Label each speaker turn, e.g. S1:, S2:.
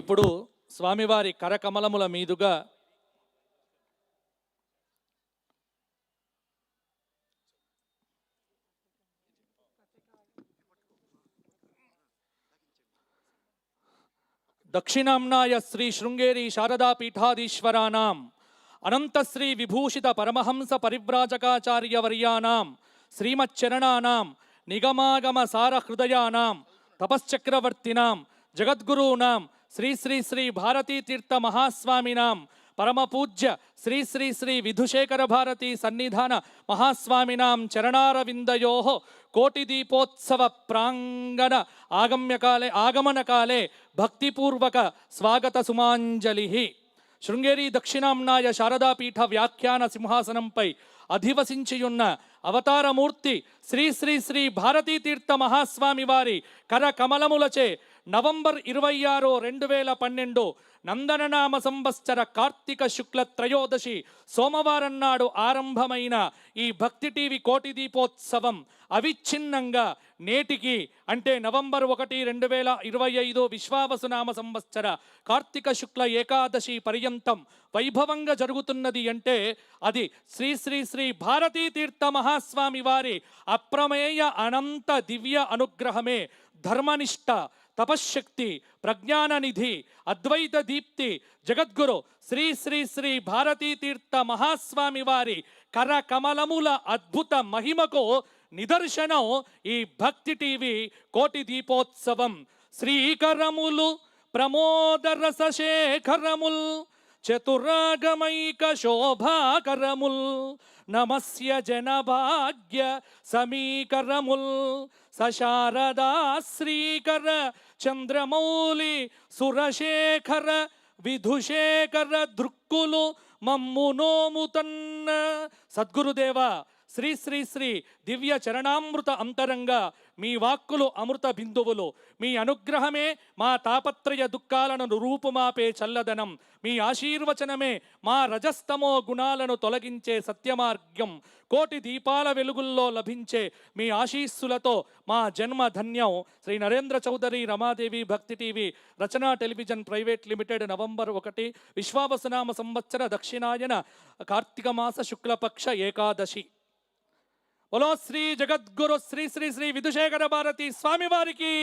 S1: ఇప్పుడు స్వామివారి కరకమలముల మీదుగా దక్షిణాంనాయ శ్రీ శృంగేరి శారదా పీఠాధీశ్వరానాం అనంత శ్రీ విభూషిత పరమహంస పరివ్రాజకాచార్య వర్యానాం శ్రీమచ్చరణానాం నిగమాగమ సార హృదయానాం తపశ్చక్రవర్తినాం జగద్గురూనాం శ్రీ శ్రీ శ్రీ భారతీ తీర్థ మహాస్వామినాం పరమపూజ్య శ్రీ శ్రీ శ్రీ విధుశేఖర భారతీ సన్నిధాన మహాస్వామినాం చరణారవిందయో కోటి దీపోత్సవ ప్రాంగణ ఆగమనకాలే భక్తిపూర్వక స్వాగత సుమాంజలి. శృంగేరి దక్షిణాంనాయ శారదాపీఠ వ్యాఖ్యాన సింహాసనంపై అధివసించియున్న అవతారమూర్తి శ్రీ శ్రీ శ్రీ భారతీ తీర్థ మహాస్వామి వారి కర కమలములచే నవంబర్ 26, 2012 నందననామ సంవత్సర కార్తీక శుక్ల త్రయోదశి సోమవారం నాడు ఆరంభమైన ఈ భక్తి టీవీ కోటి దీపోత్సవం అవిచ్ఛిన్నంగా నేటికి అంటే నవంబర్ 1, 2025 విశ్వావసునామ సంవత్సర కార్తీక శుక్ల ఏకాదశి పర్యంతం వైభవంగా జరుగుతున్నది అంటే అది శ్రీ శ్రీ శ్రీ భారతీ తీర్థ మహాస్వామి వారి అప్రమేయ అనంత దివ్య అనుగ్రహమే. ధర్మనిష్ట, తపశ్శక్తి, ప్రజ్ఞాన నిధి, అద్వైత దీప్తి జగద్గురు శ్రీ శ్రీ శ్రీ భారతీ తీర్థ మహాస్వామి వారి కర కమలముల అద్భుత మహిమకు నిదర్శనం ఈ భక్తి టీవీ కోటి దీపోత్సవం. శ్రీకరములు ప్రమోదరస శేఖరముల్ చతురాగమైక శోభాకరముల్ నమస్య జనభాగ్య సమీకరముల్ సశారదా శ్రీకర చంద్రమౌళి సురశేఖర విధుశేఖర దృక్కులు మమ్మునోముతన్న. సద్గురుదేవ శ్రీ శ్రీ శ్రీ దివ్య చరణామృత అంతరంగా మీ వాక్కులు అమృత బిందువులు. మీ అనుగ్రహమే మా తాపత్రయ దుఃఖాలను రూపుమాపే చల్లదనం. మీ ఆశీర్వచనమే మా రజస్తమో గుణాలను తొలగించే సత్యమార్గం. కోటి దీపాల వెలుగుల్లో లభించే మీ ఆశీస్సులతో మా జన్మ ధన్యం. శ్రీ నరేంద్ర చౌదరి రమాదేవి భక్తి టీవీ రచనా టెలివిజన్ ప్రైవేట్ లిమిటెడ్ నవంబర్ 1 విశ్వావసునామ సంవత్సర దక్షిణాయన కార్తీక మాస శుక్లపక్ష ఏకాదశి. బోలో శ్రీ జగద్గురు శ్రీ శ్రీ శ్రీ విధుశేఖర భారతీ స్వామి వారికి.